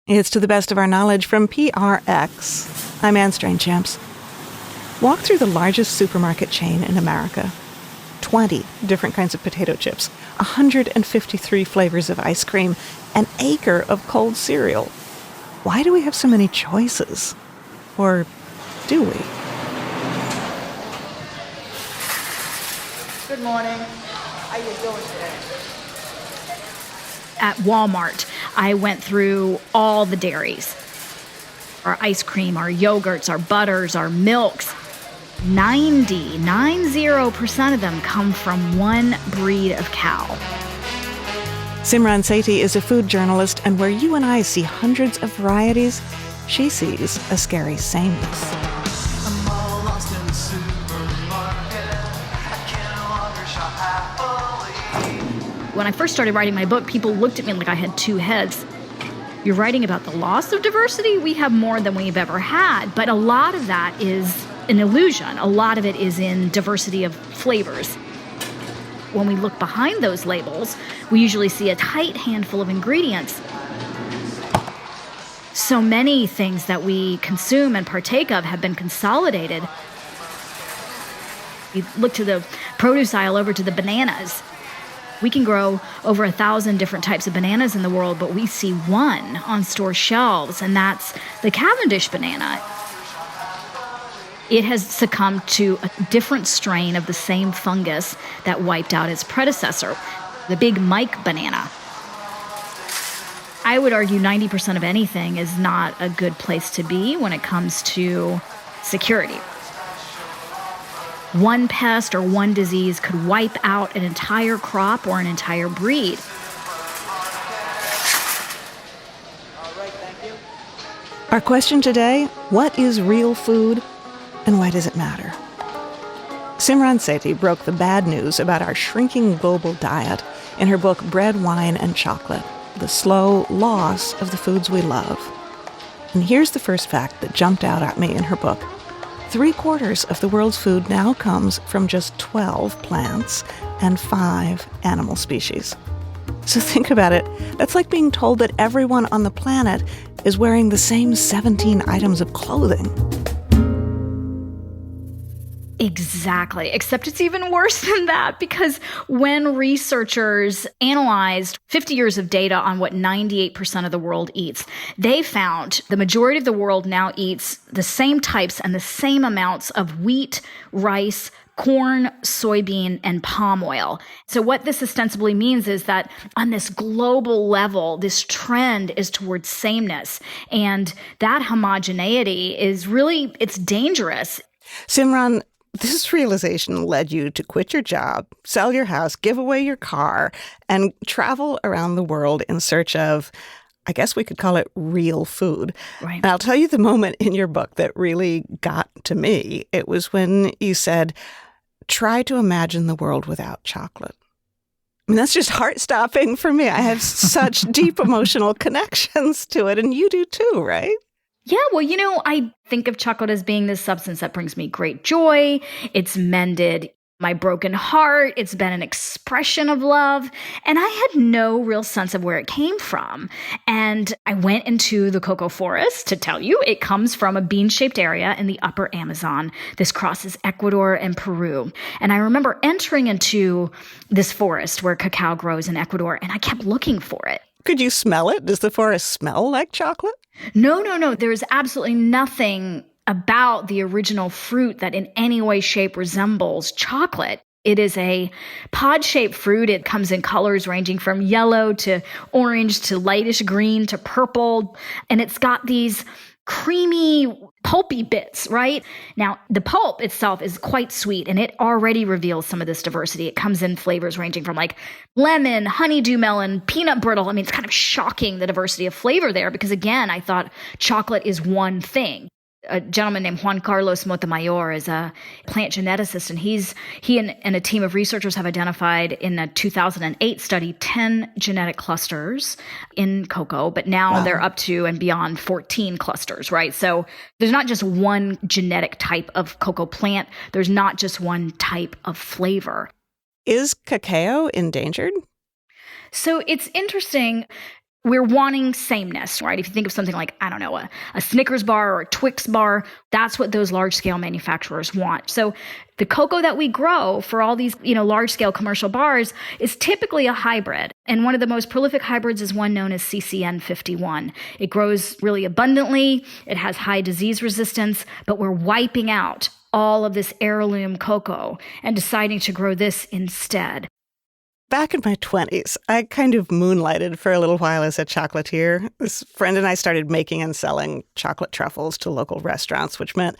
It's To the Best of Our Knowledge from PRX. I'm Anne Strange-Champs. Walk through the largest supermarket chain in America. 20 different kinds of potato chips, 153 flavors of ice cream, an acre of cold cereal. Why do we have so many choices? Or do we? Good morning. How you doing today? At Walmart, I went through all the dairies. Our ice cream, our yogurts, our butters, our milks. 90% of them come from one breed of cow. Simran Sethi is a food journalist, and where you and I see hundreds of varieties, she sees a scary sameness. I'm all lost in the supermarket. I can no longer shop happily. When I first started writing my book, people looked at me like I had two heads. You're writing about the loss of diversity? We have more than we've ever had, but a lot of that is an illusion. A lot of it is in diversity of flavors. When we look behind those labels, we usually see a tight handful of ingredients. So many things that we consume and partake of have been consolidated. You look to the produce aisle over to the bananas. We can grow over 1,000 different types of bananas in the world, but we see one on store shelves, and that's the Cavendish banana. It has succumbed to a different strain of the same fungus that wiped out its predecessor, the Big Mike banana. I would argue 90% of anything is not a good place to be when it comes to security. One pest or one disease could wipe out an entire crop or an entire breed. All right, thank you. Our question today, what is real food and why does it matter? Simran Sethi broke the bad news about our shrinking global diet in her book Bread, Wine, and Chocolate, The Slow Loss of the Foods We Love. And here's the first fact that jumped out at me in her book. 3/4 of the world's food now comes from just 12 plants and 5 animal species. So think about it. That's like being told that everyone on the planet is wearing the same 17 items of clothing. Exactly, except it's even worse than that, because when researchers analyzed 50 years of data on what 98% of the world eats, they found the majority of the world now eats the same types and the same amounts of wheat, rice, corn, soybean, and palm oil. So what this ostensibly means is that on this global level, this trend is towards sameness. And that homogeneity is really, it's dangerous. Simran, this realization led you to quit your job, sell your house, give away your car, and travel around the world in search of, I guess we could call it real food. Right. And I'll tell you the moment in your book that really got to me. It was when you said, try to imagine the world without chocolate. I mean, that's just heart-stopping for me. I have such deep emotional connections to it, and you do too, right? Yeah, well, I think of chocolate as being this substance that brings me great joy. It's mended my broken heart. It's been an expression of love. And I had no real sense of where it came from. And I went into the cocoa forest to tell you it comes from a bean-shaped area in the upper Amazon. This crosses Ecuador and Peru. And I remember entering into this forest where cacao grows in Ecuador, and I kept looking for it. Could you smell it? Does the forest smell like chocolate? No. There's absolutely nothing about the original fruit that in any way, shape resembles chocolate. It is a pod-shaped fruit. It comes in colors ranging from yellow to orange to lightish green to purple. And it's got these creamy, pulpy bits, right? Now, the pulp itself is quite sweet, and it already reveals some of this diversity. It comes in flavors ranging from like lemon, honeydew melon, peanut brittle. I mean, it's kind of shocking the diversity of flavor there because, again, I thought chocolate is one thing. A gentleman named Juan Carlos Montemayor is a plant geneticist, and he and a team of researchers have identified in a 2008 study 10 genetic clusters in cocoa, but now they're up to and beyond 14 clusters, right? So there's not just one genetic type of cocoa plant. There's not just one type of flavor. Is cacao endangered? So it's interesting. we're wanting sameness, right? If you think of something like, I don't know, a Snickers bar or a Twix bar, that's what those large-scale manufacturers want. So the cocoa that we grow for all these, large-scale commercial bars is typically a hybrid. And one of the most prolific hybrids is one known as CCN51. It grows really abundantly. It has high disease resistance, but we're wiping out all of this heirloom cocoa and deciding to grow this instead. Back in my 20s, I kind of moonlighted for a little while as a chocolatier. This friend and I started making and selling chocolate truffles to local restaurants, which meant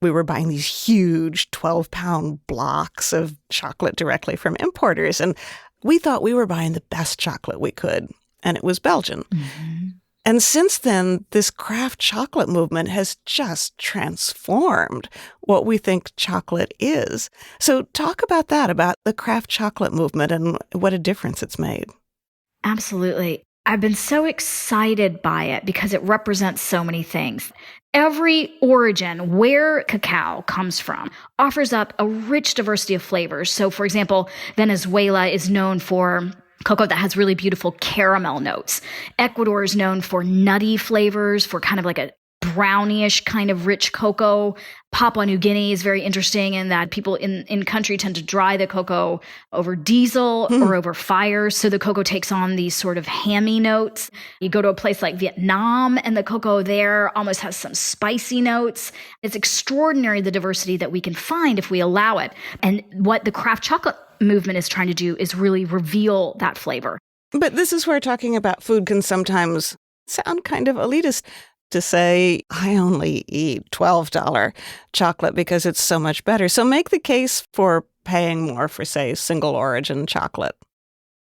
we were buying these huge 12-pound blocks of chocolate directly from importers. And we thought we were buying the best chocolate we could, and it was Belgian. Mm-hmm. And since then, this craft chocolate movement has just transformed what we think chocolate is. So talk about that, about the craft chocolate movement and what a difference it's made. Absolutely. I've been so excited by it because it represents so many things. Every origin where cacao comes from offers up a rich diversity of flavors. So, for example, Venezuela is known for cocoa that has really beautiful caramel notes. Ecuador is known for nutty flavors, for kind of like a brownish kind of rich cocoa. Papua New Guinea is very interesting in that people in country tend to dry the cocoa over diesel or over fire. So the cocoa takes on these sort of hammy notes. You go to a place like Vietnam and the cocoa there almost has some spicy notes. It's extraordinary the diversity that we can find if we allow it. And what the craft chocolate movement is trying to do is really reveal that flavor. But this is where talking about food can sometimes sound kind of elitist. To say, I only eat $12 chocolate because it's so much better. So make the case for paying more for, say, single origin chocolate.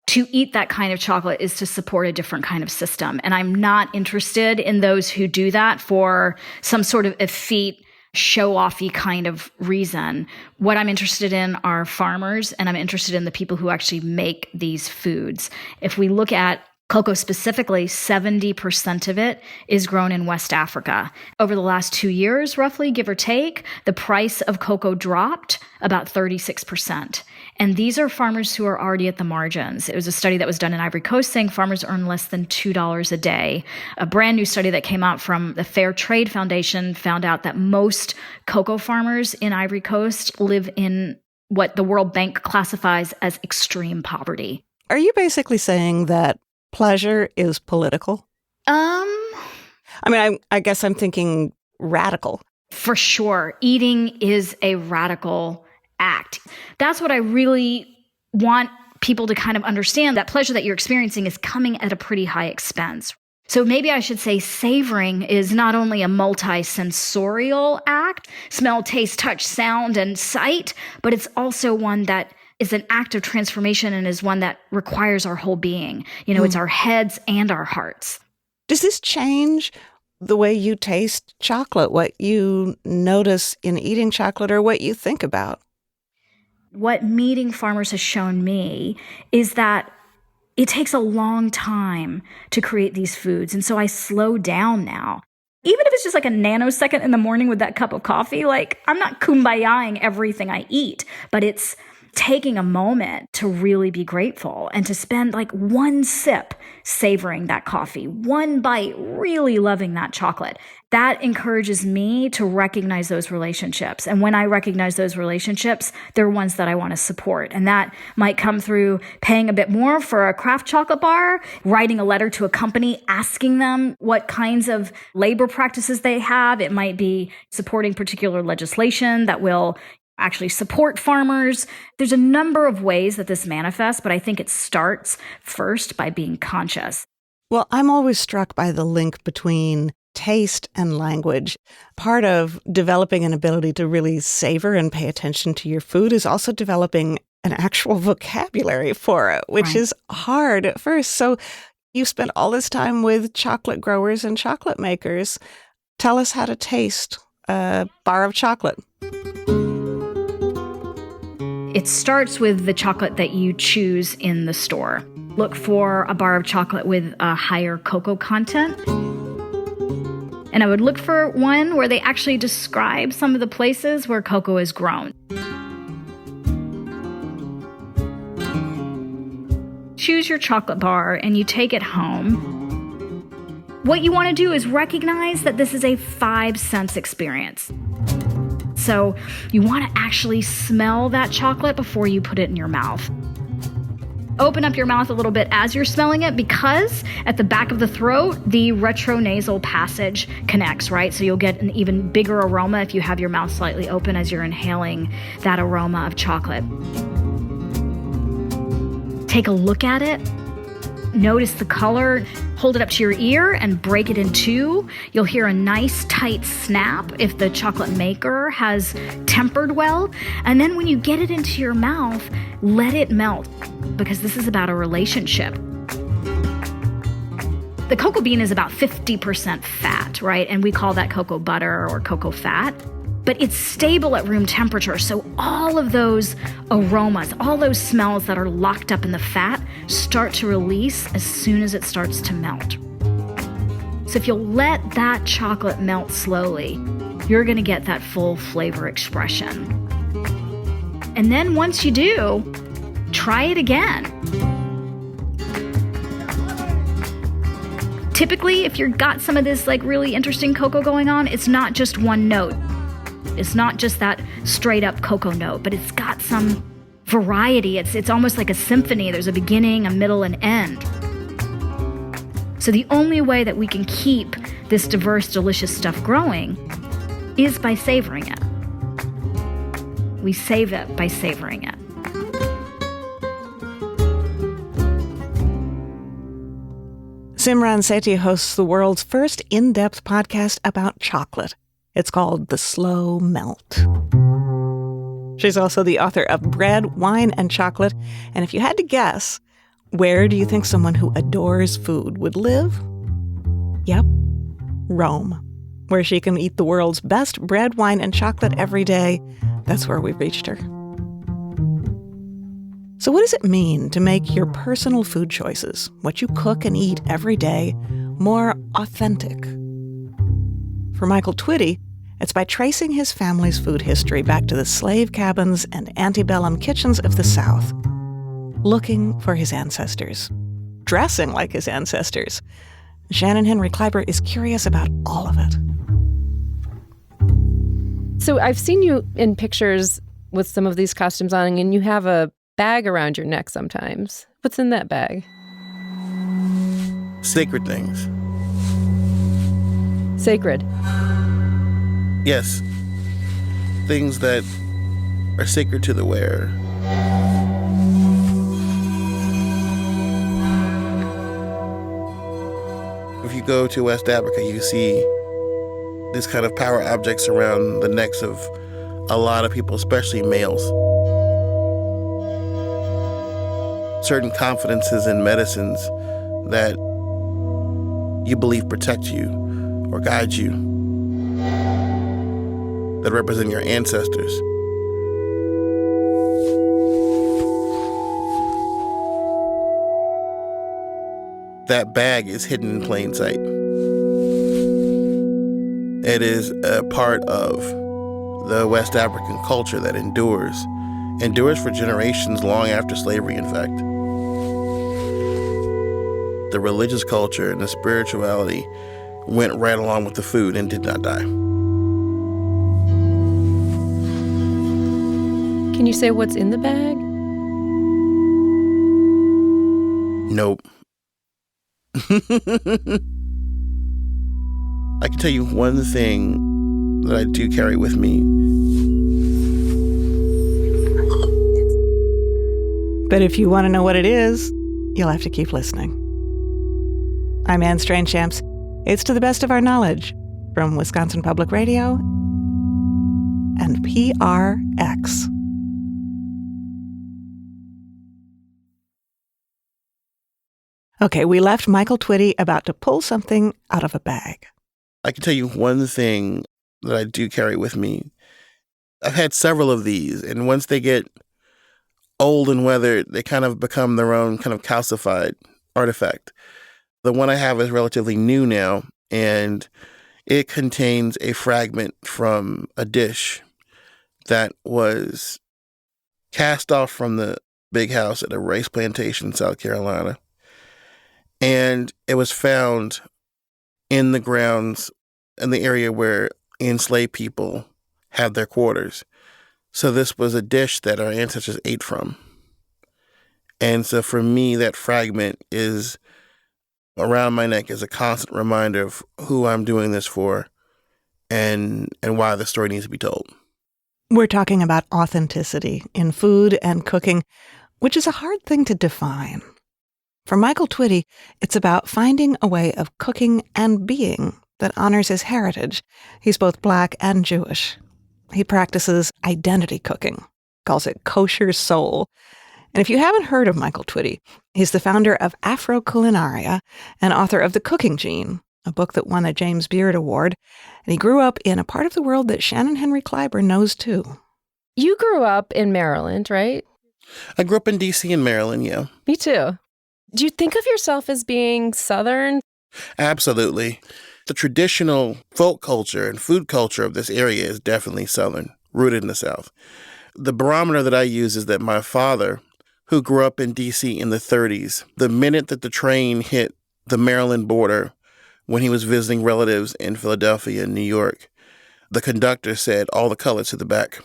To eat that kind of chocolate is to support a different kind of system. And I'm not interested in those who do that for some sort of effete, show-offy kind of reason. What I'm interested in are farmers, and I'm interested in the people who actually make these foods. If we look at cocoa specifically, 70% of it is grown in West Africa. Over the last 2 years, roughly, give or take, the price of cocoa dropped about 36%. And these are farmers who are already at the margins. It was a study that was done in Ivory Coast saying farmers earn less than $2 a day. A brand new study that came out from the Fair Trade Foundation found out that most cocoa farmers in Ivory Coast live in what the World Bank classifies as extreme poverty. Are you basically saying that pleasure is political? I guess I'm thinking radical. For sure. Eating is a radical act. That's what I really want people to kind of understand, that pleasure that you're experiencing is coming at a pretty high expense. So maybe I should say savoring is not only a multi-sensorial act, smell, taste, touch, sound, and sight, but it's also one that is an act of transformation and is one that requires our whole being. It's our heads and our hearts. Does this change the way you taste chocolate, what you notice in eating chocolate, or what you think about? What meeting farmers has shown me is that it takes a long time to create these foods. And so I slow down now. Even if it's just like a nanosecond in the morning with that cup of coffee, like I'm not kumbayaing everything I eat, but it's taking a moment to really be grateful and to spend like one sip savoring that coffee, one bite really loving that chocolate. That encourages me to recognize those relationships. And when I recognize those relationships, they're ones that I want to support. And that might come through paying a bit more for a craft chocolate bar, writing a letter to a company, asking them what kinds of labor practices they have. It might be supporting particular legislation that will actually support farmers. There's a number of ways that this manifests, but I think it starts first by being conscious. Well, I'm always struck by the link between taste and language. Part of developing an ability to really savor and pay attention to your food is also developing an actual vocabulary for it, which is hard at first. So you spent all this time with chocolate growers and chocolate makers. Tell us how to taste a bar of chocolate. It starts with the chocolate that you choose in the store. Look for a bar of chocolate with a higher cocoa content. And I would look for one where they actually describe some of the places where cocoa is grown. Choose your chocolate bar and you take it home. What you want to do is recognize that this is a 5-sense experience. So you want to actually smell that chocolate before you put it in your mouth. Open up your mouth a little bit as you're smelling it, because at the back of the throat, the retronasal passage connects, right? So you'll get an even bigger aroma if you have your mouth slightly open as you're inhaling that aroma of chocolate. Take a look at it. Notice the color. Hold it up to your ear and break it in two. You'll hear a nice tight snap if the chocolate maker has tempered well. And then when you get it into your mouth, let it melt, because this is about a relationship. The cocoa bean is about 50% fat, right? And we call that cocoa butter or cocoa fat. But it's stable at room temperature, so all of those aromas, all those smells that are locked up in the fat start to release as soon as it starts to melt. So if you'll let that chocolate melt slowly, you're gonna get that full flavor expression. And then once you do, try it again. Typically, if you've got some of this like really interesting cocoa going on, it's not just one note. It's not just that straight up cocoa note, but it's got some variety. It's almost like a symphony. There's a beginning, a middle, and end. So the only way that we can keep this diverse, delicious stuff growing is by savoring it. We save it by savoring it. Simran Sethi hosts the world's first in-depth podcast about chocolate. It's called The Slow Melt. She's also the author of Bread, Wine, and Chocolate. And if you had to guess, where do you think someone who adores food would live? Yep, Rome, where she can eat the world's best bread, wine, and chocolate every day. That's where we've reached her. So what does it mean to make your personal food choices, what you cook and eat every day, more authentic? For Michael Twitty, it's by tracing his family's food history back to the slave cabins and antebellum kitchens of the South, looking for his ancestors, dressing like his ancestors. Shannon Henry Kleiber is curious about all of it. So I've seen you in pictures with some of these costumes on, and you have a bag around your neck sometimes. What's in that bag? Sacred things. Sacred. Yes. Things that are sacred to the wearer. If you go to West Africa, you see these kind of power objects around the necks of a lot of people, especially males. Certain confidences in medicines that you believe protect you or guide you, that represent your ancestors. That bag is hidden in plain sight. It is a part of the West African culture that endures for generations long after slavery, in fact. The religious culture and the spirituality went right along with the food and did not die. Can you say what's in the bag? Nope. I can tell you one thing that I do carry with me. But if you want to know what it is, you'll have to keep listening. I'm Anne Strainchamps. It's To the Best of Our Knowledge from Wisconsin Public Radio and PRX. Okay, we left Michael Twitty about to pull something out of a bag. I can tell you one thing that I do carry with me. I've had several of these, and once they get old and weathered, they kind of become their own kind of calcified artifact. The one I have is relatively new now, and it contains a fragment from a dish that was cast off from the big house at a rice plantation in South Carolina. And it was found in the grounds in the area where enslaved people had their quarters. So this was a dish that our ancestors ate from. And so for me, that fragment is around my neck is a constant reminder of who I'm doing this for and why the story needs to be told. We're talking about authenticity in food and cooking, which is a hard thing to define. For Michael Twitty, it's about finding a way of cooking and being that honors his heritage. He's both Black and Jewish. He practices identity cooking, calls it kosher soul. And if you haven't heard of Michael Twitty, he's the founder of Afro Culinaria and author of The Cooking Gene, a book that won a James Beard Award. And he grew up in a part of the world that Shannon Henry Kleiber knows too. You grew up in Maryland, right? I grew up in D.C. and Maryland, yeah. Me too. Do you think of yourself as being Southern? Absolutely. The traditional folk culture and food culture of this area is definitely Southern, rooted in the South. The barometer that I use is that my father, who grew up in D.C. in the 30s, the minute that the train hit the Maryland border when he was visiting relatives in Philadelphia and New York, the conductor said, all the colors to the back.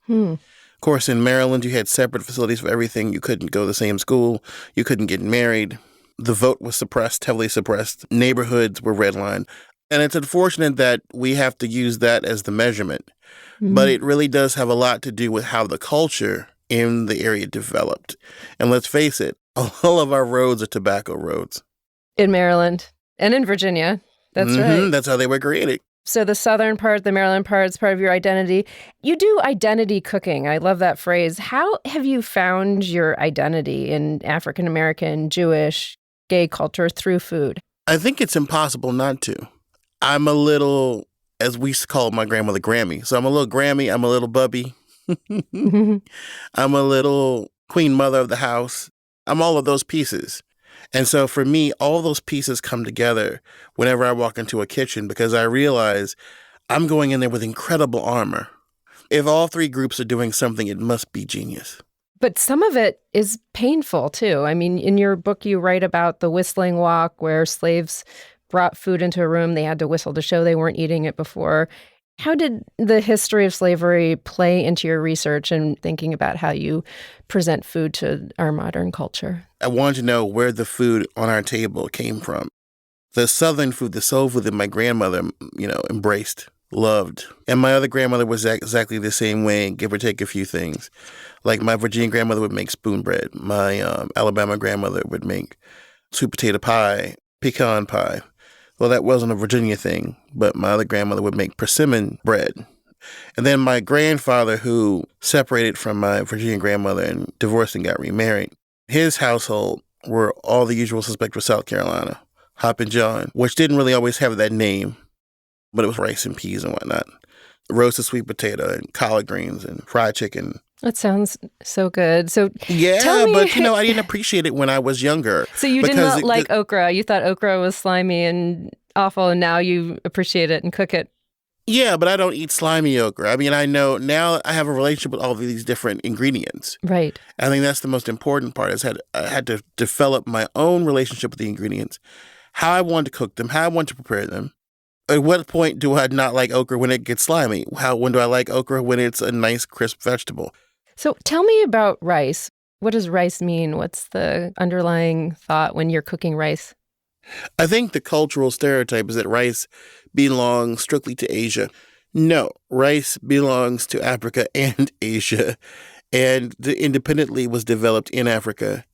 Of course, in Maryland, you had separate facilities for everything. You couldn't go to the same school. You couldn't get married. The vote was suppressed, heavily suppressed. Neighborhoods were redlined. And it's unfortunate that we have to use that as the measurement. But it really does have a lot to do with how the culture in the area developed. And let's face it, all of our roads are tobacco roads. In Maryland and in Virginia. That's right. That's how they were created. So the Southern part, the Maryland part is part of your identity. You do identity cooking. I love that phrase. How have you found your identity in African American, Jewish, gay culture through food? I think it's impossible not to. I'm a little, as we used to call my grandmother, Grammy. So I'm a little Grammy. I'm a little Bubby. I'm a little queen mother of the house. I'm all of those pieces. And so for me, all those pieces come together whenever I walk into a kitchen because I realize I'm going in there with incredible armor. If all three groups are doing something, it must be genius. But some of it is painful, too. I mean, in your book, you write about the whistling walk where slaves brought food into a room. They had to whistle to show they weren't eating it before. How did the history of slavery play into your research and thinking about how you present food to our modern culture? I wanted to know where the food on our table came from. The Southern food, the soul food that my grandmother, embraced, loved. And my other grandmother was exactly the same way, give or take a few things. Like my Virginia grandmother would make spoon bread. My Alabama grandmother would make sweet potato pie, pecan pie. Well, that wasn't a Virginia thing, but my other grandmother would make persimmon bread. And then my grandfather, who separated from my Virginia grandmother and divorced and got remarried, his household were all the usual suspects for South Carolina, Hoppin' John, which didn't really always have that name, but it was rice and peas and whatnot. Roasted sweet potato and collard greens and fried chicken. That sounds so good. So yeah, tell me, but I didn't appreciate it when I was younger. So you did not like okra. You thought okra was slimy and awful, and now you appreciate it and cook it. Yeah, but I don't eat slimy okra. I mean, I know now I have a relationship with all of these different ingredients. Right. I think that's the most important part is I had to develop my own relationship with the ingredients, how I want to cook them, how I want to prepare them. At what point do I not like okra when it gets slimy? When do I like okra when it's a nice, crisp vegetable? So tell me about rice. What does rice mean? What's the underlying thought when you're cooking rice? I think the cultural stereotype is that rice belongs strictly to Asia. No, rice belongs to Africa and Asia, and independently was developed in Africa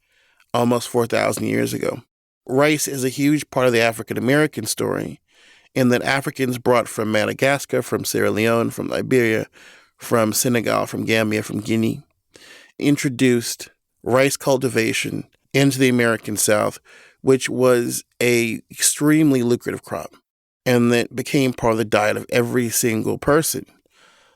almost 4,000 years ago. Rice is a huge part of the African American story in that Africans brought from Madagascar, from Sierra Leone, from Liberia, from Senegal, from Gambia, from Guinea, introduced rice cultivation into the American South, which was a extremely lucrative crop, and that became part of the diet of every single person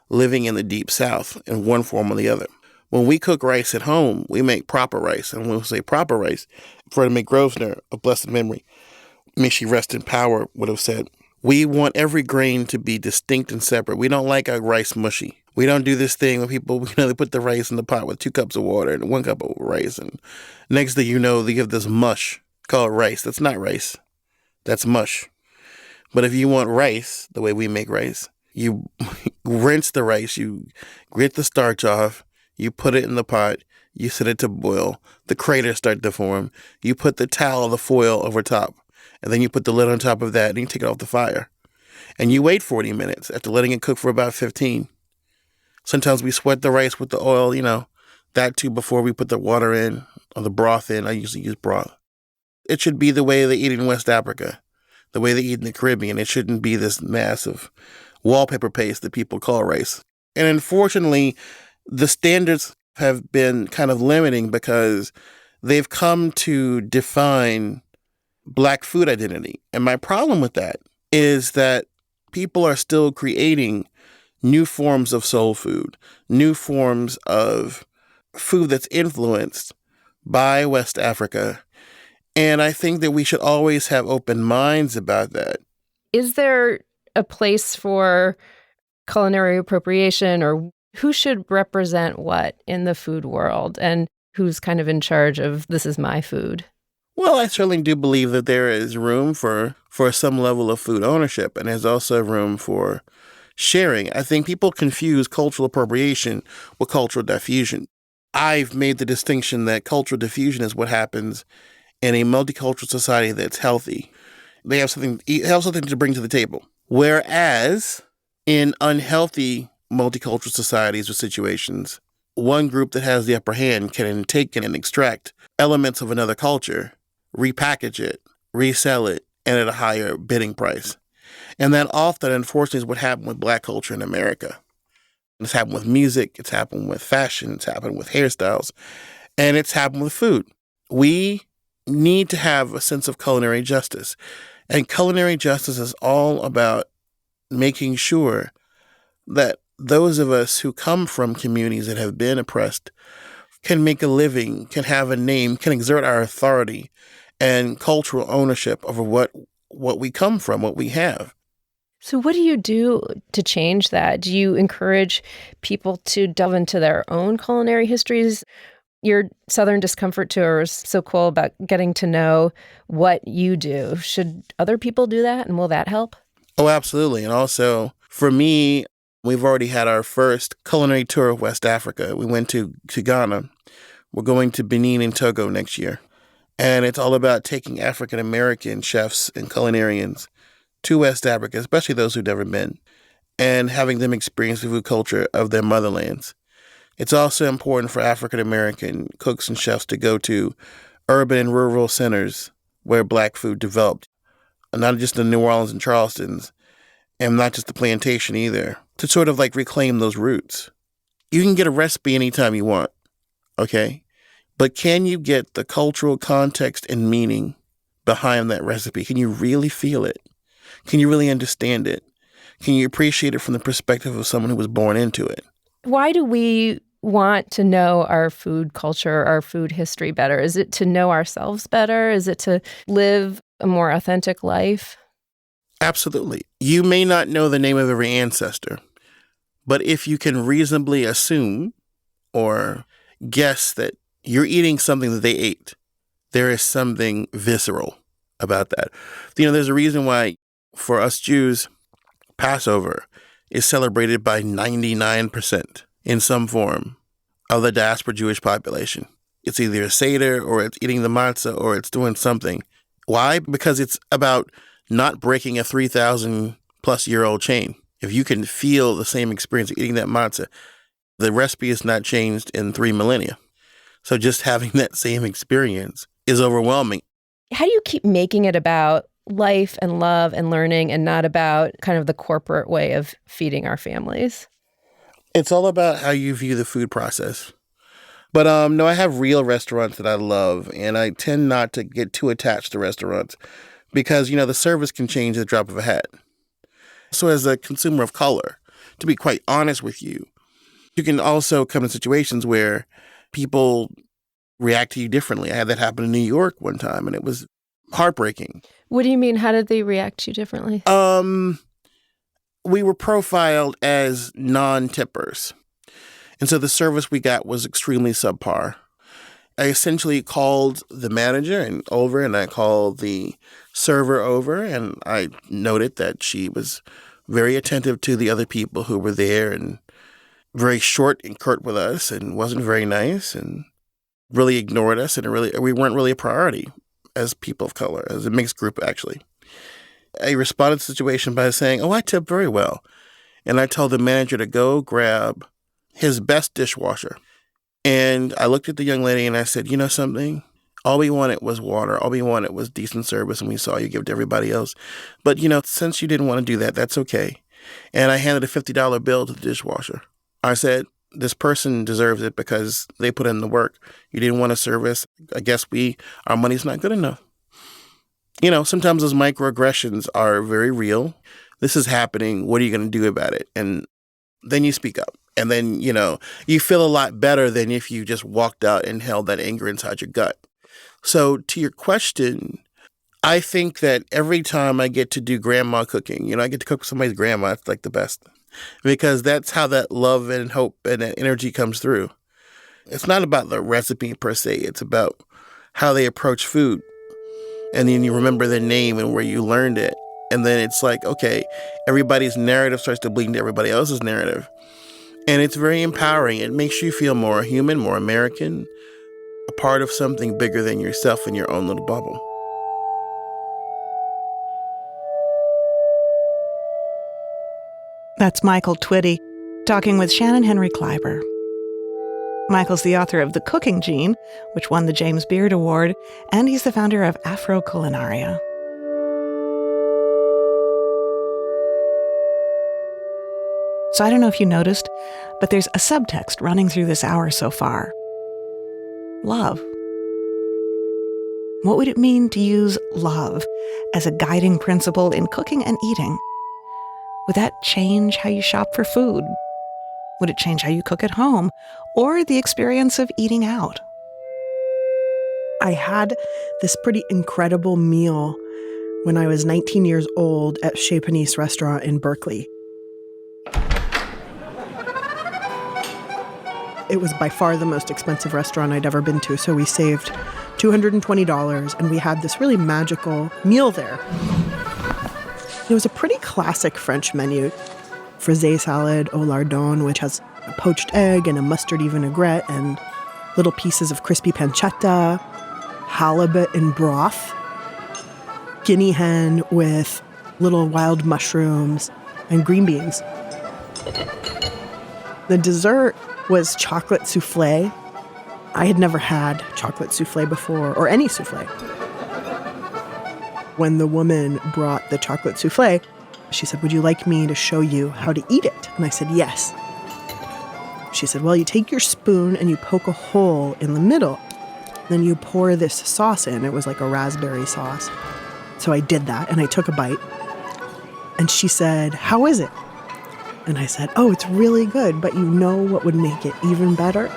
living in the Deep South in one form or the other. When we cook rice at home, we make proper rice. And when we say proper rice, Freddie McGrosvenor, of blessed memory, may she rest in power, would have said, we want every grain to be distinct and separate. We don't like our rice mushy. We don't do this thing where people, they put the rice in the pot with 2 cups of water and 1 cup of rice. And next thing you know, they give this mush called rice. That's not rice. That's mush. But if you want rice, the way we make rice, you rinse the rice, you grit the starch off, you put it in the pot, you set it to boil, the craters start to form, you put the towel, the foil over top, and then you put the lid on top of that, and you take it off the fire. And you wait 40 minutes after letting it cook for about 15. Sometimes we sweat the rice with the oil, that too before we put the water in or the broth in. I usually use broth. It should be the way they eat in West Africa, the way they eat in the Caribbean. It shouldn't be this massive wallpaper paste that people call rice. And unfortunately, the standards have been kind of limiting because they've come to define Black food identity. And my problem with that is that people are still creating new forms of soul food, new forms of food that's influenced by West Africa. And I think that we should always have open minds about that. Is there a place for culinary appropriation, or who should represent what in the food world, and who's kind of in charge of this is my food? Well, I certainly do believe that there is room for some level of food ownership, and there's also room for sharing. I think people confuse cultural appropriation with cultural diffusion. I've made the distinction that cultural diffusion is what happens in a multicultural society that's healthy. They have something to bring to the table. Whereas in unhealthy multicultural societies or situations, one group that has the upper hand can take and extract elements of another culture, repackage it, resell it, and at a higher bidding price. And that often, unfortunately, is what happened with Black culture in America. It's happened with music, it's happened with fashion, it's happened with hairstyles, and it's happened with food. We need to have a sense of culinary justice. And culinary justice is all about making sure that those of us who come from communities that have been oppressed can make a living, can have a name, can exert our authority and cultural ownership over what we come from, what we have. So what do you do to change that? Do you encourage people to delve into their own culinary histories? Your Southern Discomfort Tour is so cool about getting to know what you do. Should other people do that, and will that help? Oh, absolutely. And also, for me, we've already had our first culinary tour of West Africa. We went to Ghana. We're going to Benin and Togo next year. And it's all about taking African-American chefs and culinarians to West Africa, especially those who've never been, and having them experience the food culture of their motherlands. It's also important for African-American cooks and chefs to go to urban and rural centers where Black food developed, not just the New Orleans and Charlestons, and not just the plantation either, to sort of like reclaim those roots. You can get a recipe anytime you want, okay? But can you get the cultural context and meaning behind that recipe? Can you really feel it? Can you really understand it? Can you appreciate it from the perspective of someone who was born into it? Why do we want to know our food culture, our food history better? Is it to know ourselves better? Is it to live a more authentic life? Absolutely. You may not know the name of every ancestor, but if you can reasonably assume or guess that you're eating something that they ate, there is something visceral about that. There's a reason why for us Jews, Passover is celebrated by 99% in some form of the diaspora Jewish population. It's either a Seder or it's eating the matzah or it's doing something. Why? Because it's about not breaking a 3,000 plus year old chain. If you can feel the same experience of eating that matzah, the recipe is not changed in 3 millennia. So just having that same experience is overwhelming. How do you keep making it about life and love and learning and not about kind of the corporate way of feeding our families? It's all about how you view the food process. But no, I have real restaurants that I love, and I tend not to get too attached to restaurants because, the service can change at the drop of a hat. So as a consumer of color, to be quite honest with you, you can also come in situations where people react to you differently. I had that happen in New York one time, and it was heartbreaking. What do you mean? How did they react to you differently? We were profiled as non-tippers. And so the service we got was extremely subpar. I essentially called the manager and I called the server over, and I noted that she was very attentive to the other people who were there and very short and curt with us and wasn't very nice and really ignored us, and we weren't really a priority as people of color, as a mixed group, actually. I responded to the situation by saying, I tip very well. And I told the manager to go grab his best dishwasher. And I looked at the young lady and I said, you know something? All we wanted was water. All we wanted was decent service, and we saw you give it to everybody else. But, since you didn't want to do that, that's okay. And I handed a $50 bill to the dishwasher. I said, this person deserves it because they put in the work. You didn't want a service. I guess our money's not good enough. Sometimes those microaggressions are very real. This is happening. What are you going to do about it? And then you speak up. And then, you feel a lot better than if you just walked out and held that anger inside your gut. So to your question, I think that every time I get to do grandma cooking, I get to cook with somebody's grandma, it's like the best. Because that's how that love and hope and that energy comes through. It's not about the recipe per se. It's about how they approach food. And then you remember their name and where you learned it. And then it's like, okay, everybody's narrative starts to bleed into everybody else's narrative. And it's very empowering. It makes you feel more human, more American, a part of something bigger than yourself and your own little bubble. That's Michael Twitty talking with Shannon Henry Kleiber. Michael's the author of The Cooking Gene, which won the James Beard Award, and he's the founder of Afro Culinaria. So I don't know if you noticed, but there's a subtext running through this hour so far. Love. What would it mean to use love as a guiding principle in cooking and eating? Would that change how you shop for food? Would it change how you cook at home or the experience of eating out? I had this pretty incredible meal when I was 19 years old at Chez Panisse restaurant in Berkeley. It was by far the most expensive restaurant I'd ever been to, so we saved $220 and we had this really magical meal there. It was a pretty classic French menu. Frisée salad au lardon, which has a poached egg and a mustardy vinaigrette and little pieces of crispy pancetta, halibut in broth, guinea hen with little wild mushrooms and green beans. The dessert was chocolate souffle. I had never had chocolate souffle before, or any souffle. When the woman brought the chocolate souffle, she said, "Would you like me to show you how to eat it?" And I said, "Yes." She said, "Well, you take your spoon and you poke a hole in the middle. Then you pour this sauce in." It was like a raspberry sauce. So I did that and I took a bite. And she said, "How is it?" And I said, "Oh, it's really good, but you know what would make it even better?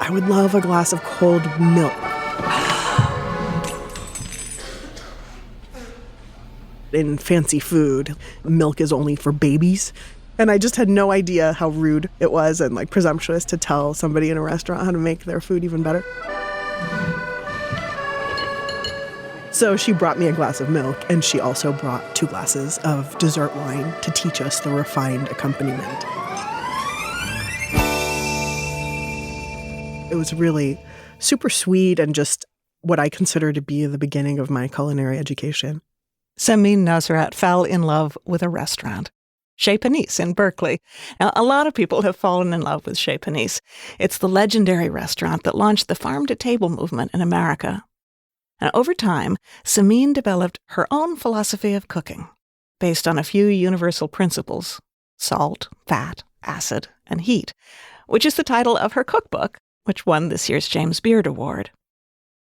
I would love a glass of cold milk." In fancy food, milk is only for babies. And I just had no idea how rude it was and like presumptuous to tell somebody in a restaurant how to make their food even better. So she brought me a glass of milk, and she also brought 2 glasses of dessert wine to teach us the refined accompaniment. It was really super sweet and just what I consider to be the beginning of my culinary education. Samin Nosrat fell in love with a restaurant, Chez Panisse in Berkeley. Now, a lot of people have fallen in love with Chez Panisse. It's the legendary restaurant that launched the farm-to-table movement in America. And over time, Samin developed her own philosophy of cooking, based on a few universal principles: salt, fat, acid, and heat, which is the title of her cookbook, which won this year's James Beard Award.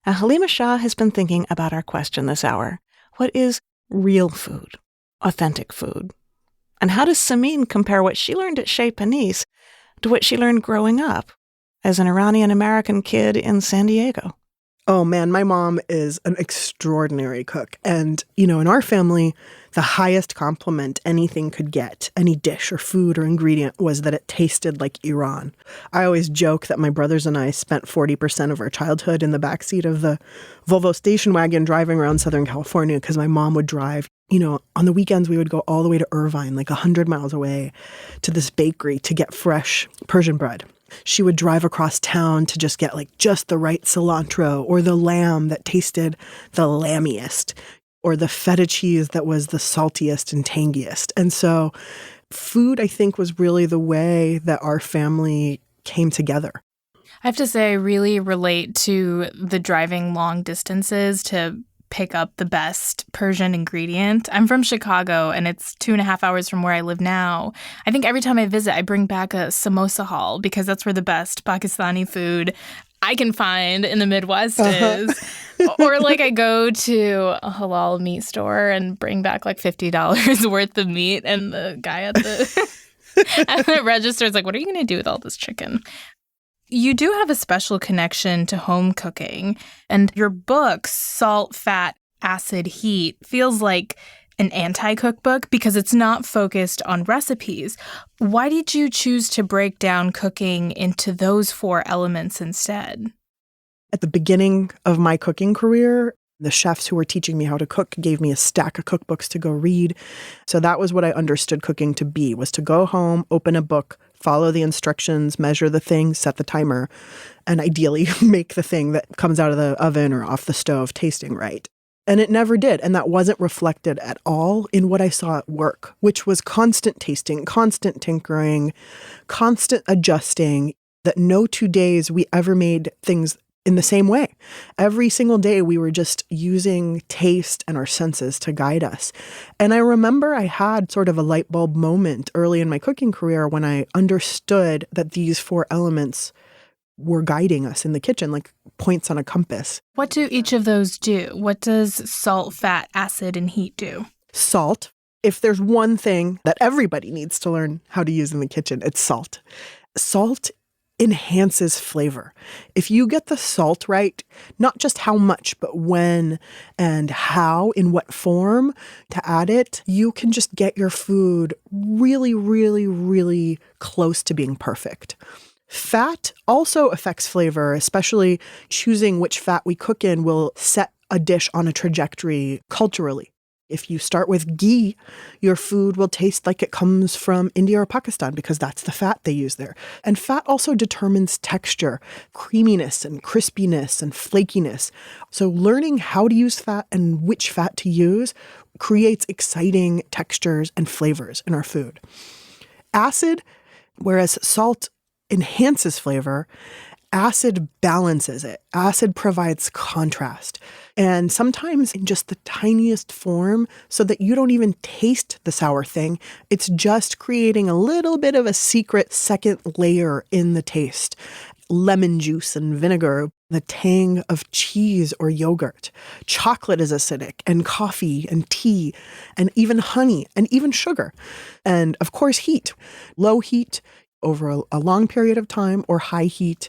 Now, Halima Shah has been thinking about our question this hour. What is real food, authentic food? And how does Samin compare what she learned at Chez Panisse to what she learned growing up as an Iranian-American kid in San Diego? Oh man, my mom is an extraordinary cook. And, in our family, the highest compliment anything could get, any dish or food or ingredient, was that it tasted like Iran. I always joke that my brothers and I spent 40% of our childhood in the backseat of the Volvo station wagon driving around Southern California because my mom would drive. On the weekends, we would go all the way to Irvine, like 100 miles away, to this bakery to get fresh Persian bread. She would drive across town to just get just the right cilantro or the lamb that tasted the lammiest or the feta cheese that was the saltiest and tangiest. And so food, I think, was really the way that our family came together. I have to say I really relate to the driving long distances to pick up the best Persian ingredient. I'm from Chicago, and it's 2.5 hours from where I live now. I think every time I visit, I bring back a samosa hall because that's where the best Pakistani food I can find in the Midwest is. Or I go to a halal meat store and bring back $50 worth of meat, and the guy at the at the register is like, "What are you going to do with all this chicken?" You do have a special connection to home cooking, and your book, Salt, Fat, Acid, Heat, feels like an anti-cookbook because it's not focused on recipes. Why did you choose to break down cooking into those 4 elements instead? At the beginning of my cooking career, the chefs who were teaching me how to cook gave me a stack of cookbooks to go read. So that was what I understood cooking to be, was to go home, open a book, follow the instructions, measure the thing, set the timer, and ideally make the thing that comes out of the oven or off the stove tasting right. And it never did. And that wasn't reflected at all in what I saw at work, which was constant tasting, constant tinkering, constant adjusting, that no 2 days we ever made things in the same way. Every single day we were just using taste and our senses to guide us. And I remember I had sort of a light bulb moment early in my cooking career when I understood that these 4 elements were guiding us in the kitchen, like points on a compass. What do each of those do? What does salt, fat, acid, and heat do? Salt. If there's one thing that everybody needs to learn how to use in the kitchen, it's salt. Salt enhances flavor. If you get the salt right, not just how much, but when and how, in what form to add it, you can just get your food really, really, really close to being perfect. Fat also affects flavor, especially choosing which fat we cook in will set a dish on a trajectory culturally. If you start with ghee, your food will taste like it comes from India or Pakistan because that's the fat they use there. And fat also determines texture, creaminess and crispiness and flakiness. So learning how to use fat and which fat to use creates exciting textures and flavors in our food. Acid, whereas salt enhances flavor, acid balances it. Acid provides contrast. And sometimes in just the tiniest form so that you don't even taste the sour thing. It's just creating a little bit of a secret second layer in the taste. Lemon juice and vinegar, the tang of cheese or yogurt. Chocolate is acidic, and coffee and tea, and even honey, and even sugar. And of course, heat. Low heat over a long period of time, or high heat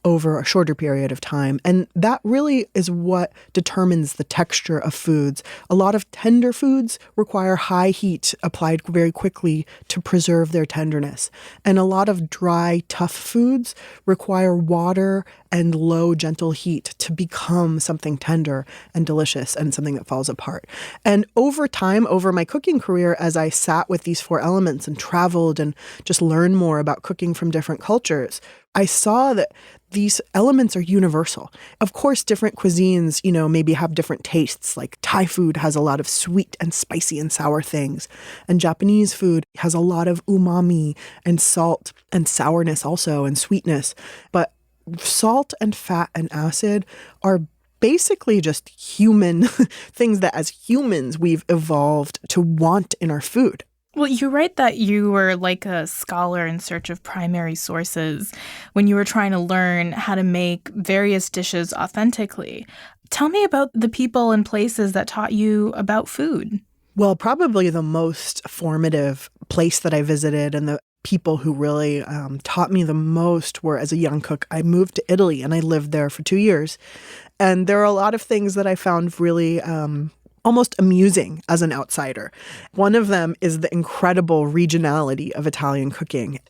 over a shorter period of time. And that really is what determines the texture of foods. A lot of tender foods require high heat applied very quickly to preserve their tenderness. And a lot of dry, tough foods require water and low, gentle heat to become something tender and delicious and something that falls apart. And over time, over my cooking career, as I sat with these 4 elements and traveled and just learned more about cooking from different cultures, I saw that these elements are universal. Of course, different cuisines, maybe have different tastes. Like Thai food has a lot of sweet and spicy and sour things. And Japanese food has a lot of umami and salt and sourness also and sweetness. But salt and fat and acid are basically just human things that as humans we've evolved to want in our food. Well, you write that you were like a scholar in search of primary sources when you were trying to learn how to make various dishes authentically. Tell me about the people and places that taught you about food. Well, probably the most formative place that I visited and the people who really taught me the most were, as a young cook, I moved to Italy and I lived there for 2 years. And there are a lot of things that I found really almost amusing as an outsider. One of them is the incredible regionality of Italian cooking.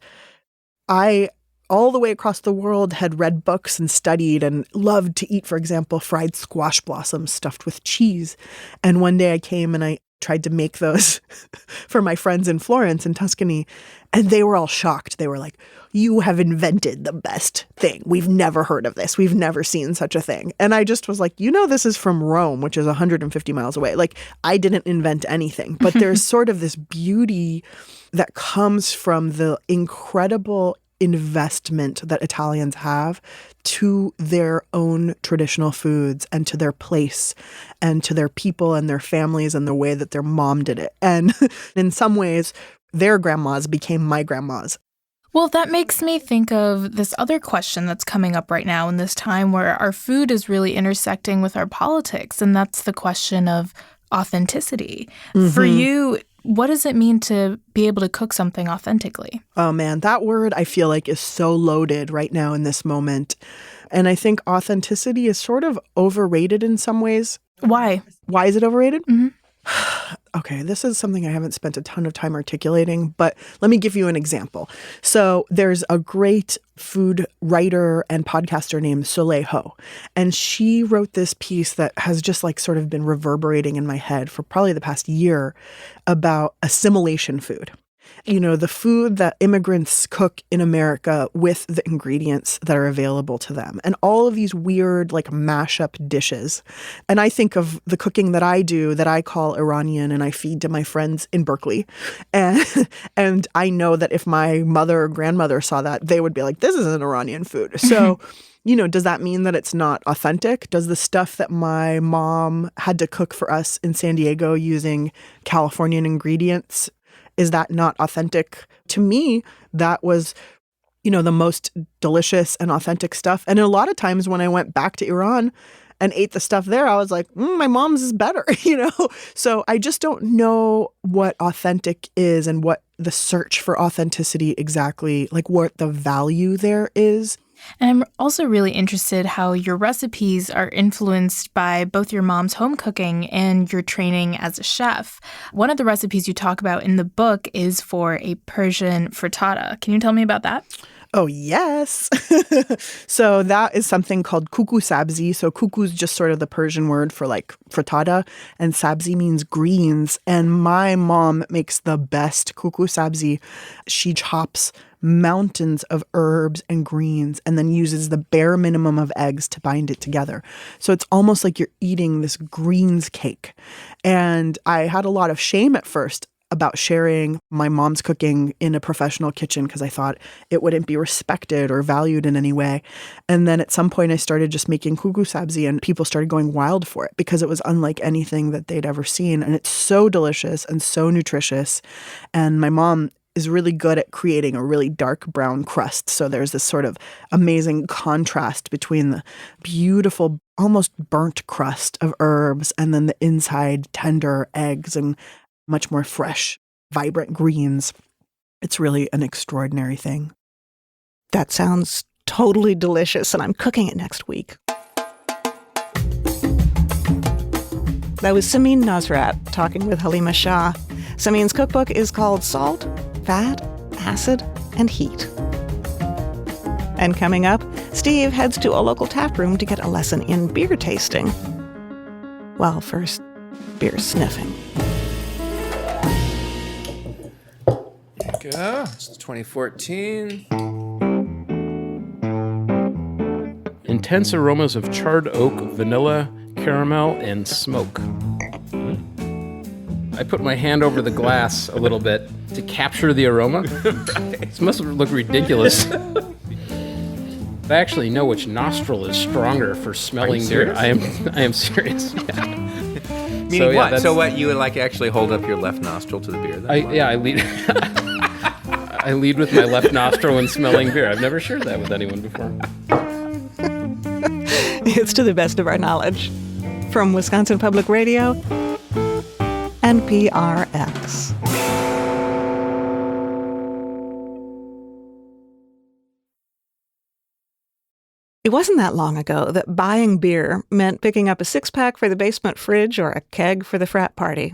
I, all the way across the world, had read books and studied and loved to eat, for example, fried squash blossoms stuffed with cheese. And one day I came and I tried to make those for my friends in Florence and Tuscany, and they were all shocked. They were like, "You have invented the best thing. We've never heard of this. We've never seen such a thing." And I just was like, this is from Rome, which is 150 miles away. Like, I didn't invent anything, but there's sort of this beauty that comes from the incredible investment that Italians have to their own traditional foods and to their place and to their people and their families and the way that their mom did it. And in some ways, their grandmas became my grandmas. Well, that makes me think of this other question that's coming up right now in this time where our food is really intersecting with our politics, and that's the question of authenticity. Mm-hmm. For you, what does it mean to be able to cook something authentically? Oh, man, that word I feel like is so loaded right now in this moment. And I think authenticity is sort of overrated in some ways. Why? Why is it overrated? Mm-hmm. Okay, this is something I haven't spent a ton of time articulating, but let me give you an example. So there's a great food writer and podcaster named Soleil Ho, and she wrote this piece that has just like sort of been reverberating in my head for probably the past year about assimilation food. The food that immigrants cook in America with the ingredients that are available to them. And all of these weird, like, mashup dishes. And I think of the cooking that I do that I call Iranian and I feed to my friends in Berkeley. And I know that if my mother or grandmother saw that, they would be like, this isn't Iranian food. So, does that mean that it's not authentic? Does the stuff that my mom had to cook for us in San Diego using Californian ingredients, is that not authentic? To me, that was, the most delicious and authentic stuff. And a lot of times when I went back to Iran and ate the stuff there, I was like, my mom's is better, So I just don't know what authentic is and what the search for authenticity exactly, like what the value there is. And I'm also really interested how your recipes are influenced by both your mom's home cooking and your training as a chef. One of the recipes you talk about in the book is for a Persian frittata. Can you tell me about that? Oh, yes. So that is something called kuku sabzi. So kuku is just sort of the Persian word for like frittata, and sabzi means greens. And my mom makes the best kuku sabzi. She chops mountains of herbs and greens and then uses the bare minimum of eggs to bind it together. So it's almost like you're eating this greens cake. And I had a lot of shame at first about sharing my mom's cooking in a professional kitchen because I thought it wouldn't be respected or valued in any way. And then at some point I started just making kuku sabzi and people started going wild for it because it was unlike anything that they'd ever seen. And it's so delicious and so nutritious. And my mom is really good at creating a really dark brown crust. So there's this sort of amazing contrast between the beautiful, almost burnt crust of herbs and then the inside tender eggs and much more fresh, vibrant greens. It's really an extraordinary thing. That sounds totally delicious, and I'm cooking it next week. That was Samin Nosrat talking with Halima Shah. Samin's cookbook is called Salt, Fat, Acid, and Heat. And coming up, Steve heads to a local tap room to get a lesson in beer tasting. Well, first, beer sniffing. There you go. It's 2014. Intense aromas of charred oak, vanilla, caramel, and smoke. I put my hand over the glass a little bit to capture the aroma. Right. This must look ridiculous. I actually know which nostril is stronger for smelling beer. I am serious. Yeah. Meaning so, what? So what? You would like actually hold up your left nostril to the beer? I lead. I lead with my left nostril when smelling beer. I've never shared that with anyone before. It's to the best of our knowledge. From Wisconsin Public Radio and PRX. It wasn't that long ago that buying beer meant picking up a six-pack for the basement fridge or a keg for the frat party.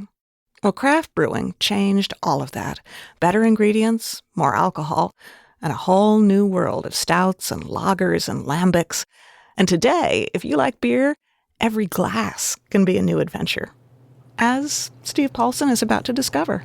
Well, craft brewing changed all of that. Better ingredients, more alcohol, and a whole new world of stouts and lagers and lambics. And today, if you like beer, every glass can be a new adventure, as Steve Paulson is about to discover.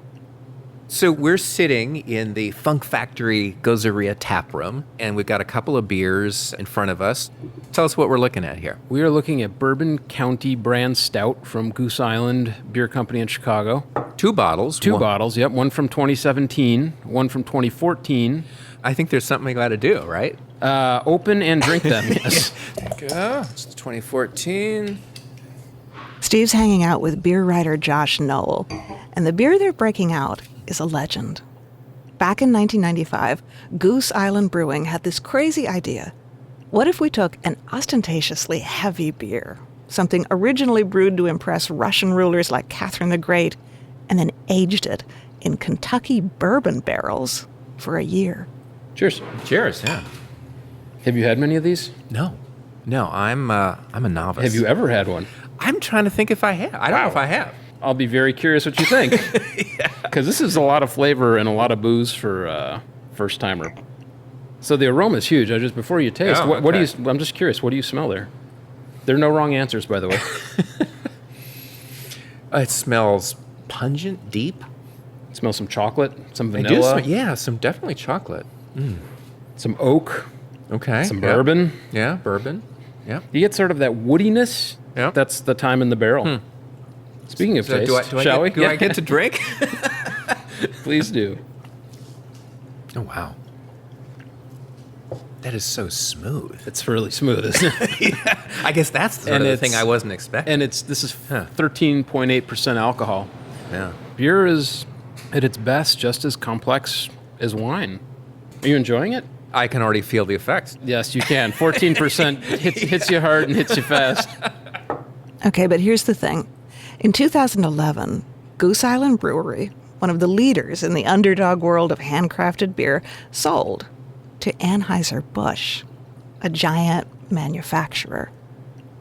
So we're sitting in the Funk Factory Gozeria tap room, and we've got a couple of beers in front of us. Tell us what we're looking at here. We are looking at Bourbon County brand stout from Goose Island Beer Company in Chicago. 2 bottles. Two bottles, yep. One from 2017, one from 2014. I think there's something we got to do, right? Open and drink them, yes. Go. It's 2014. Steve's hanging out with beer writer Josh Noel, and the beer they're breaking out is a legend. Back in 1995, Goose Island Brewing had this crazy idea. What if we took an ostentatiously heavy beer, something originally brewed to impress Russian rulers like Catherine the Great, and then aged it in Kentucky bourbon barrels for a year? Cheers. Cheers, yeah. Have you had many of these? No, I'm a novice. Have you ever had one? I'm trying to think if I have. I don't know if I have. I'll be very curious what you think. Because this is a lot of flavor and a lot of booze for a first-timer. So the aroma is huge. Before you taste, Oh, what do okay. you? I'm just curious. What do you smell there? There are no wrong answers, by the way. It smells pungent, deep. Smell some chocolate, some vanilla, Some definitely chocolate. some oak, Okay. some bourbon. Yeah, bourbon. Yeah. You get sort of that woodiness. Yeah. That's the time in the barrel. Speaking of taste, shall we? Do I get to drink? Please do. Oh, wow. That is so smooth. It's really smooth, isn't it? I guess that's sort of the thing I wasn't expecting. And this is 13.8% alcohol. Yeah. Beer is, at its best, just as complex as wine. Are you enjoying it? I can already feel the effects. Yes, you can. 14% hits you hard and hits you fast. Okay, but here's the thing. In 2011, Goose Island Brewery, one of the leaders in the underdog world of handcrafted beer, sold to Anheuser-Busch, a giant manufacturer.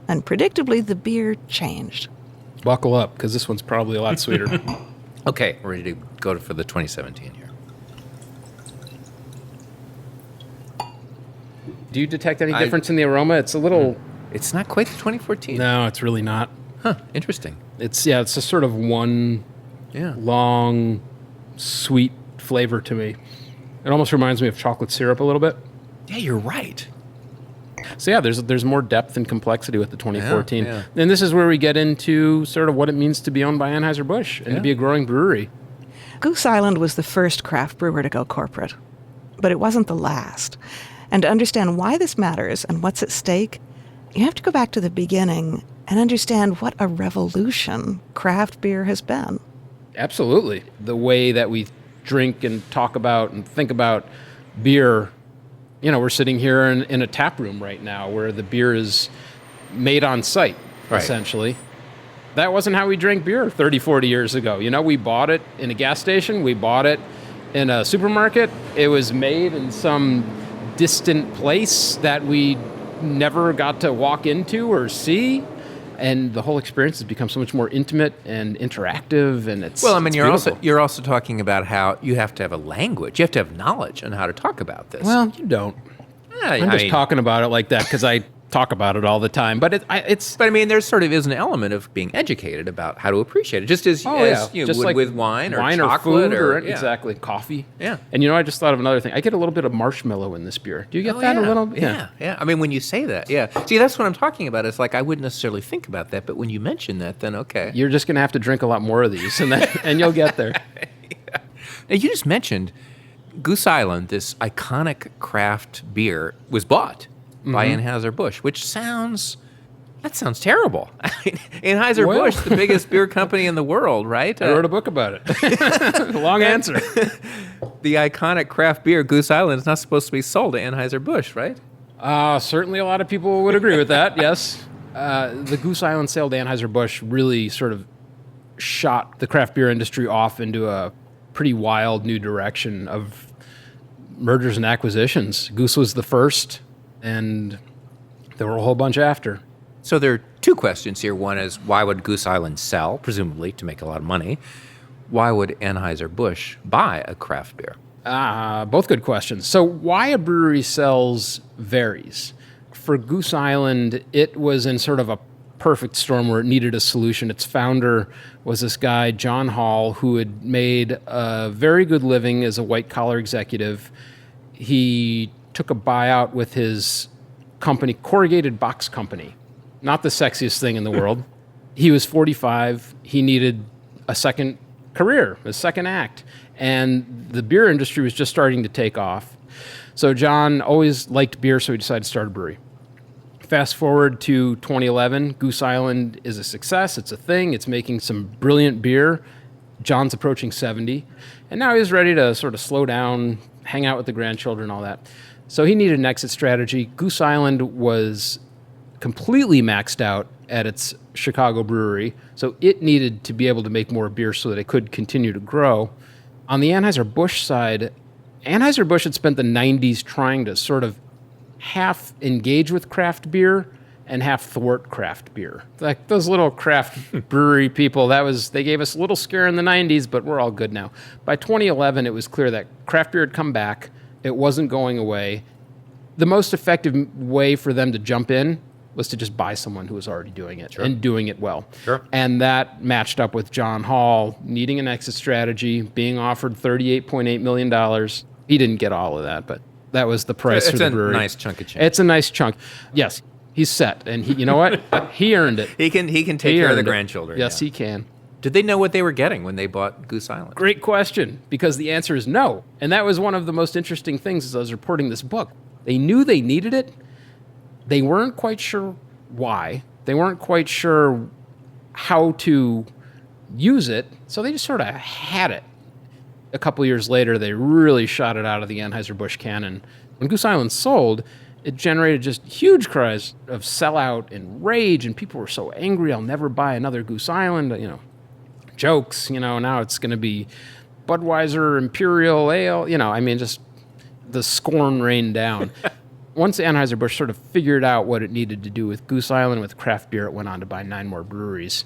And predictably, the beer changed. Buckle up, because this one's probably a lot sweeter. Okay, we're ready to go for the 2017 here. Do you detect any difference in the aroma? It's a little... It's not quite the 2014. No, it's really not. Huh, interesting. It's a sort of one long, sweet flavor to me. It almost reminds me of chocolate syrup a little bit. Yeah, you're right. So yeah, there's more depth and complexity with the 2014. Yeah. And this is where we get into sort of what it means to be owned by Anheuser-Busch and to be a growing brewery. Goose Island was the first craft brewer to go corporate, but it wasn't the last. And to understand why this matters and what's at stake, you have to go back to the beginning and understand what a revolution craft beer has been. Absolutely. The way that we drink and talk about and think about beer, we're sitting here in a tap room right now where the beer is made on site, essentially. That wasn't how we drank beer 30, 40 years ago. We bought it in a gas station. We bought it in a supermarket. It was made in some distant place that we never got to walk into or see. And the whole experience has become so much more intimate and interactive, and it's you're also talking about how you have to have a language, you have to have knowledge on how to talk about this. Well, you don't. I'm just talking about it like that because I talk about it all the time. But it's. But I mean, there sort of is an element of being educated about how to appreciate it, just as you just would like with wine or food chocolate or exactly coffee. Yeah. And I just thought of another thing. I get a little bit of marshmallow in this beer. Do you get that a little? Yeah. I mean, when you say that, See, that's what I'm talking about. It's like I wouldn't necessarily think about that, but when you mention that, then okay. You're just going to have to drink a lot more of these, and you'll get there. Now, you just mentioned Goose Island, this iconic craft beer, was bought by Anheuser-Busch, which sounds terrible. I mean, Anheuser-Busch, the biggest beer company in the world, right? I wrote a book about it. Long answer. The iconic craft beer, Goose Island, is not supposed to be sold to Anheuser-Busch, right? Certainly a lot of people would agree with that, yes. The Goose Island sale to Anheuser-Busch really sort of shot the craft beer industry off into a pretty wild new direction of mergers and acquisitions. Goose was the first, and There were a whole bunch after. So there are two questions here. One is, why would Goose Island sell, presumably to make a lot of money? Why would Anheuser-Busch buy a craft beer? Both good questions. So why a brewery sells varies. For Goose Island, it was in sort of a perfect storm where it needed a solution. Its founder was this guy, John Hall, who had made a very good living as a white-collar executive. He took a buyout with his company, Corrugated Box Company. Not the sexiest thing in the world. He was 45. He needed a second career, a second act. And the beer industry was just starting to take off. So John always liked beer, so he decided to start a brewery. Fast forward to 2011, Goose Island is a success. It's a thing. It's making some brilliant beer. John's approaching 70. And now he's ready to sort of slow down, hang out with the grandchildren, all that. So he needed an exit strategy. Goose Island was completely maxed out at its Chicago brewery, so it needed to be able to make more beer so that it could continue to grow. On the Anheuser-Busch side, Anheuser-Busch had spent the 90s trying to sort of half engage with craft beer and half thwart craft beer. Like those little craft brewery people, they gave us a little scare in the 90s, but we're all good now. By 2011, it was clear that craft beer had come back. It wasn't going away. The most effective way for them to jump in was to just buy someone who was already doing it and doing it well. Sure. And that matched up with John Hall needing an exit strategy, being offered $38.8 million. He didn't get all of that, but that was the price for the brewery. It's a nice chunk of change. It's a nice chunk. Yes, he's set. And you know what? He earned it. He can take care of the grandchildren. Yes, yeah. he can. Did they know what they were getting when they bought Goose Island? Great question, because the answer is no. And that was one of the most interesting things as I was reporting this book. They knew they needed it. They weren't quite sure why. They weren't quite sure how to use it, so they just sort of had it. A couple years later, they really shot it out of the Anheuser-Busch cannon. When Goose Island sold, it generated just huge cries of sellout and rage, and people were so angry, I'll never buy another Goose Island, jokes, now it's going to be Budweiser, Imperial Ale, just the scorn rained down. Once Anheuser-Busch sort of figured out what it needed to do with Goose Island, with craft beer, it went on to buy 9 more breweries.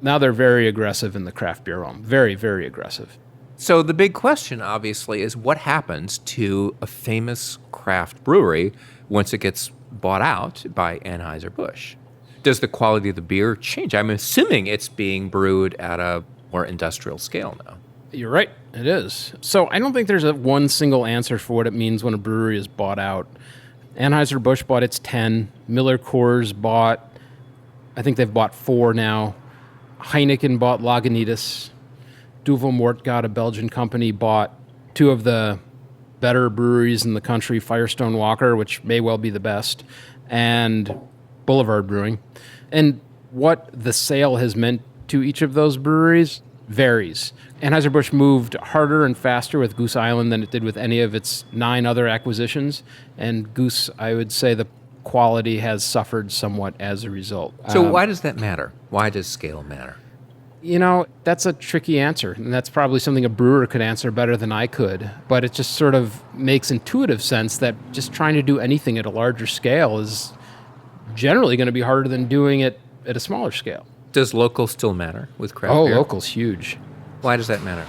Now they're very aggressive in the craft beer realm. Very, very aggressive. So the big question, obviously, is what happens to a famous craft brewery once it gets bought out by Anheuser-Busch? Does the quality of the beer change? I'm assuming it's being brewed at a more industrial scale now. You're right, it is. So I don't think there's one single answer for what it means when a brewery is bought out. Anheuser-Busch bought its 10. Miller Coors I think they've bought 4 now. Heineken bought Lagunitas. Duvel Moortgat, a Belgian company, bought 2 of the better breweries in the country, Firestone Walker, which may well be the best, and Boulevard Brewing. And what the sale has meant to each of those breweries varies. Anheuser-Busch moved harder and faster with Goose Island than it did with any of its 9 other acquisitions. And Goose, I would say the quality has suffered somewhat as a result. So why does that matter? Why does scale matter? That's a tricky answer. And that's probably something a brewer could answer better than I could. But it just sort of makes intuitive sense that just trying to do anything at a larger scale is generally going to be harder than doing it at a smaller scale. Does local still matter with craft beer? Local's huge. Why does that matter?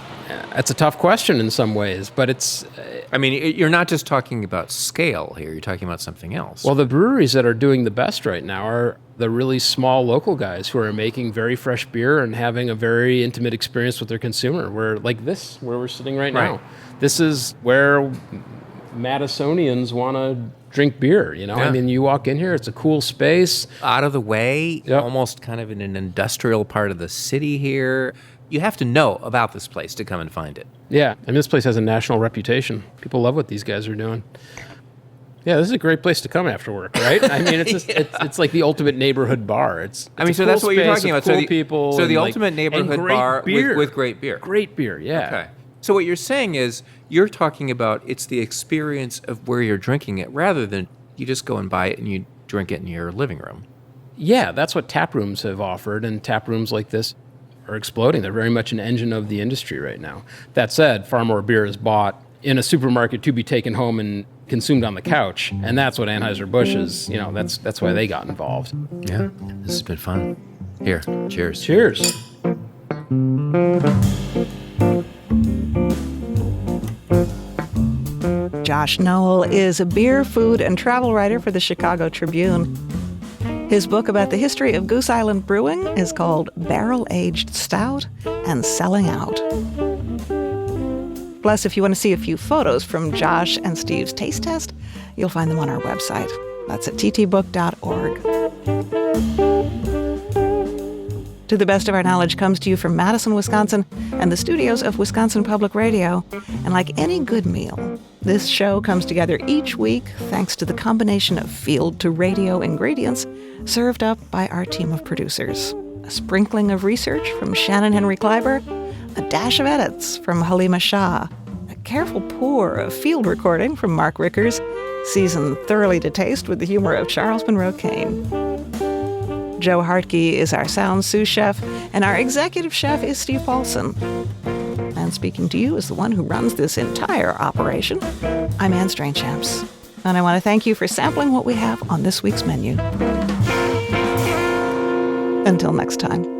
That's a tough question in some ways, but it's... you're not just talking about scale here. You're talking about something else. Well, the breweries that are doing the best right now are the really small local guys who are making very fresh beer and having a very intimate experience with their consumer. Where we're sitting right now. This is where Madisonians want to drink beer, Yeah. You walk in here, it's a cool space. Out of the way, Yep. almost kind of in an industrial part of the city here. You have to know about this place to come and find it. Yeah, this place has a national reputation. People love what these guys are doing. Yeah, this is a great place to come after work, right? It's like the ultimate neighborhood bar. It's so a cool that's what you're space talking of about. Cool people. So the and ultimate neighborhood and great bar beer. with great beer. Great beer, yeah. Okay. So what you're saying is you're talking about it's the experience of where you're drinking it rather than you just go and buy it and you drink it in your living room. Yeah, that's what tap rooms have offered, and tap rooms like this are exploding. They're very much an engine of the industry right now. That said, far more beer is bought in a supermarket to be taken home and consumed on the couch. And that's what Anheuser-Busch is, that's why they got involved. Yeah, this has been fun. Here, cheers. Cheers. Josh Noel is a beer, food, and travel writer for the Chicago Tribune. His book about the history of Goose Island brewing is called Barrel-Aged Stout and Selling Out. Plus, if you want to see a few photos from Josh and Steve's taste test, you'll find them on our website. That's at ttbook.org. To the Best of Our Knowledge comes to you from Madison, Wisconsin, and the studios of Wisconsin Public Radio. And like any good meal, this show comes together each week thanks to the combination of field-to-radio ingredients served up by our team of producers. A sprinkling of research from Shannon Henry Kleiber, a dash of edits from Halima Shah, a careful pour of field recording from Mark Rickers, seasoned thoroughly to taste with the humor of Charles Monroe Kane. Joe Hartke is our sound sous chef, and our executive chef is Steve Paulson. And speaking to you as the one who runs this entire operation, I'm Anne Strainchamps. And I want to thank you for sampling what we have on this week's menu. Until next time.